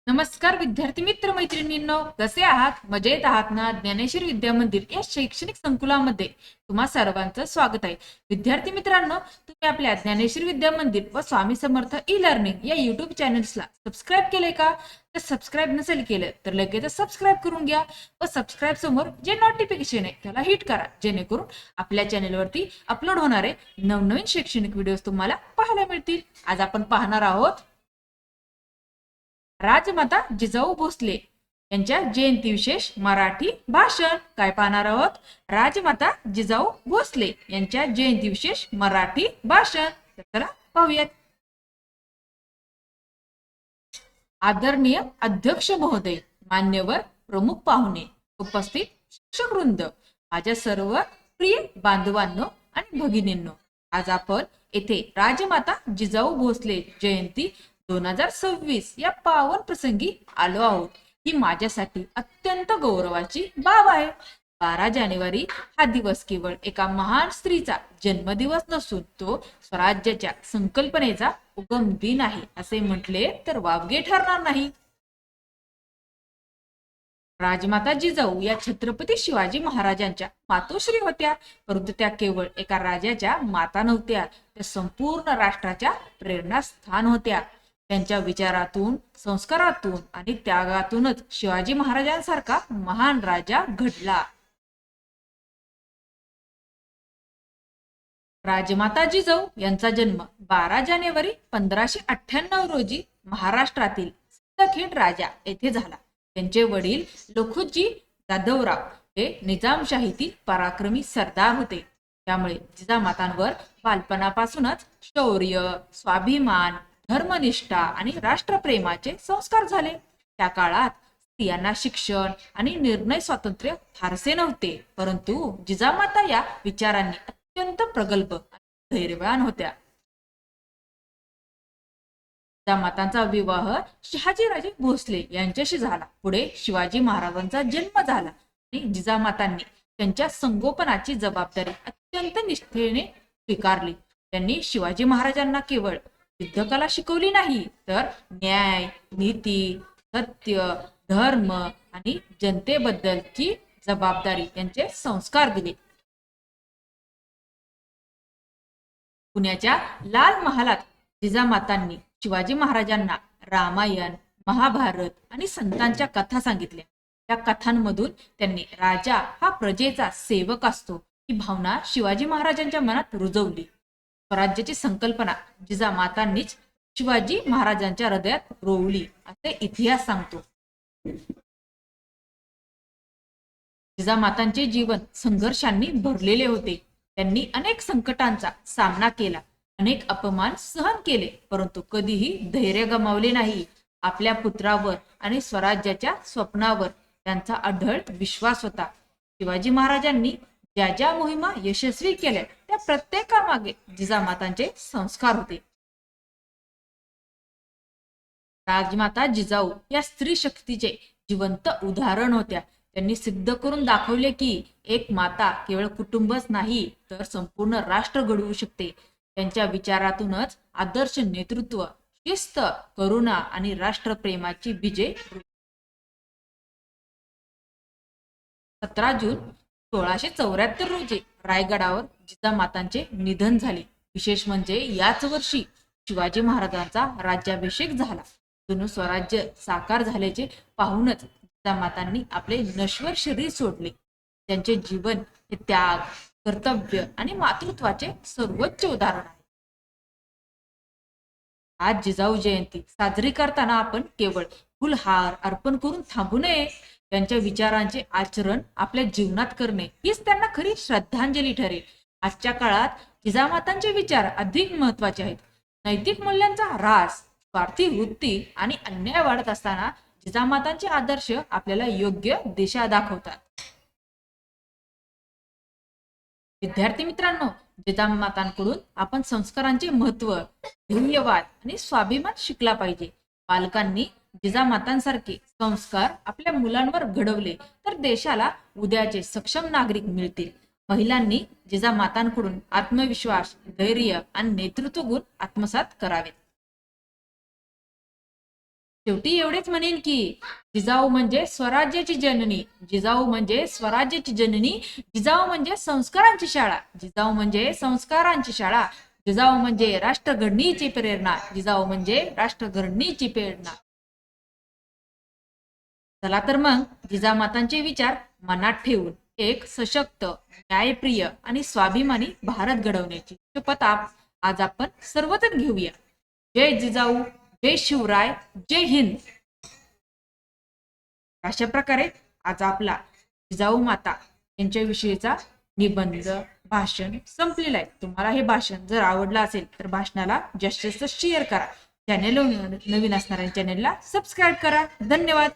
नमस्कार विद्यार्थी मित्र मैत्रिणींनो, कसे आहात? मजेत आहात ना? ज्ञानेश्वर विद्या मंदिर या शैक्षणिक संकुलामध्ये तुम्हा सर्वांचं स्वागत आहे. विद्यार्थी मित्रांनो, तुम्ही आपल्या ज्ञानेश्वर विद्या मंदिर व स्वामी समर्थ ई लर्निंग या युट्यूब चॅनल्सला सबस्क्राईब केले का? तर सबस्क्राईब नसेल केलं तर लगेच सबस्क्राईब करून घ्या व सबस्क्राईब समोर जे नोटिफिकेशन आहे त्याला हिट करा, जेणेकरून आपल्या चॅनलवरती अपलोड होणारे नवनवीन शैक्षणिक व्हिडिओज तुम्हाला पाहायला मिळतील. आज आपण पाहणार आहोत राजमाता जिजाऊ भोसले यांच्या जयंती विशेष मराठी भाषण. काय पाहणार आहोत? राजमाता जिजाऊ भोसले यांच्या जयंती विशेष मराठी भाषण. तर चला पाहूयात. आदरणीय अध्यक्ष महोदय, मान्यवर प्रमुख पाहुणे, उपस्थित शिक्षक वृंद, माझ्या सर्व प्रिय बांधवांनो आणि भगिनींनो, आज आपण येथे राजमाता जिजाऊ भोसले जयंती 2026 या पावन प्रसंगी आलो आहोत. ही माझ्यासाठी अत्यंत गौरवाची बाब आहे. 12 जानेवारी हा दिवस केवळ एका महान स्त्रीचा जन्मदिवस नसून तो स्वराज्याच्या संकल्पनेचा उगम दिन आहे असे म्हटले तर वावगे ठरणार नाही. राजमाता जिजाऊ या छत्रपती शिवाजी महाराजांच्या मातोश्री होत्या, परंतु त्या केवळ एका राजाच्या माता नव्हत्या, त्या संपूर्ण राष्ट्राच्या प्रेरणास्थान होत्या. त्यांच्या विचारातून, संस्कारातून आणि त्यागातूनच शिवाजी महाराजांसारखा महान राजा घडला. राजमाता जिजाऊ यांचा जन्म 12 जानेवारी 1598 रोजी महाराष्ट्रातील सिंदखेड राजा येथे झाला. त्यांचे वडील लखुजी जाधवराव हे निजामशाहीतील पराक्रमी सरदार होते. त्यामुळे जिजामातांवर बालपणापासूनच शौर्य, स्वाभिमान, धर्मनिष्ठा आणि राष्ट्रप्रेमाचे संस्कार झाले. त्या काळात स्त्रियांना शिक्षण आणि निर्णय स्वातंत्र्य फारसे नव्हते, परंतु जिजामाता या विचारांनी अत्यंत प्रगल्भ आणि धैर्यवान होत्या. जिजामातांचा विवाह शहाजीराजे भोसले यांच्याशी झाला. पुढे शिवाजी महाराजांचा जन्म झाला आणि जिजामातांनी त्यांच्या संगोपनाची जबाबदारी अत्यंत निष्ठेने स्वीकारली. त्यांनी शिवाजी महाराजांना केवळ युद्धकला शिकवली नाही, तर न्याय, नीती, सत्य, धर्म आणि जनतेबद्दलची जबाबदारी यांचे संस्कार दिले. पुण्याच्या लाल महालात जिजामातांनी शिवाजी महाराजांना रामायण, महाभारत आणि संतांच्या कथा सांगितल्या. या कथांमधून त्यांनी राजा हा प्रजेचा सेवक असतो ही भावना शिवाजी महाराजांच्या मनात रुजवली. स्वराज्याची संकल्पना जिजामातांनीच शिवाजी महाराजांच्या हृदयात रोवली असे इतिहास सांगतो. जिजामातांचे जीवन संघर्षांनी भरलेले होते. त्यांनी अनेक संकटांचा सामना केला, अनेक अपमान सहन केले, परंतु कधीही धैर्य गमावले नाही. आपल्या पुत्रावर आणि स्वराज्याच्या स्वप्नावर त्यांचा अढळ विश्वास होता. शिवाजी महाराजांनी ज्या ज्या मोहिमा यशस्वी केल्या त्या प्रत्येकामागे जिजामातांचे संस्कार होते. राजमाता जिजाऊ या स्त्री शक्तीचे जिवंत उदाहरण होत्या. त्यांनी सिद्ध करून दाखवले की एक माता केवळ कुटुंबच नाही, तर संपूर्ण राष्ट्र घडवू शकते. त्यांच्या विचारातूनच आदर्श नेतृत्व, शिस्त, करुणा आणि राष्ट्रप्रेमाची बीजे. 17 जून 1674 रोजी रायगडावर जिजामातांचे निधन झाले. विशेष म्हणजे याच वर्षी शिवाजी महाराजांचा राज्याभिषेक झाला. जुनं स्वराज्य साकार झाल्याचे पाहूनच जिजामातांनी आपले नश्वर शरीर सोडले. त्यांचे जीवन हे त्याग, कर्तव्य आणि मातृत्वाचे सर्वोच्च उदाहरण आहे. आज जिजाऊ जयंती साजरी करताना आपण केवळ फुलहार अर्पण करून थांबू नये. त्यांच्या विचारांचे आचरण आपल्या जीवनात करणे हीच त्यांना खरी श्रद्धांजली ठरेल. आजच्या काळात जिजामातांचे विचार अधिक महत्वाचे आहेत. नैतिक मूल्यांचा ऱ्हास, स्वार्थी वृत्ती आणि अन्याय वाढत असताना जिजामातांचे आदर्श आपल्याला योग्य दिशा दाखवतात. विद्यार्थी मित्रांनो, जिजामातांकडून आपण संस्कारांचे महत्व, ध्येयवाद आणि स्वाभिमान शिकला पाहिजे. पालकांनी जिजामातांसारखे संस्कार आपल्या मुलांवर घडवले तर देशाला उद्याचे सक्षम नागरिक मिळतील. महिलांनी जिजामातांकडून आत्मविश्वास, धैर्य आणि नेतृत्व गुण आत्मसात करावेत. शेवटी एवढेच म्हणेन की जिजाऊ म्हणजे स्वराज्याची जननी, जिजाऊ म्हणजे स्वराज्याची जननी, जिजाऊ म्हणजे संस्कारांची शाळा, जिजाऊ म्हणजे संस्कारांची शाळा, जिजाऊ म्हणजे राष्ट्रघडणीची प्रेरणा, जिजाऊ म्हणजे राष्ट्रघडणीची प्रेरणा. चला तर मग जिजामातांचे विचार मनात ठेवून एक सशक्त, न्यायप्रिय आणि स्वाभिमानी भारत घडवण्याची शपथ आज आपण सर्वजण घेऊया. जय जिजाऊ, जय शिवराय, जय हिंद. अशा प्रकारे आज आपला जिजाऊ माता यांच्याविषयीचा निबंध भाषण संपलेलं आहे. तुम्हाला हे भाषण जर आवडलं असेल तर भाषणाला जास्तीत जास्त शेअर करा. चॅनेल नवीन असणाऱ्या चॅनेलला सबस्क्राईब करा. धन्यवाद.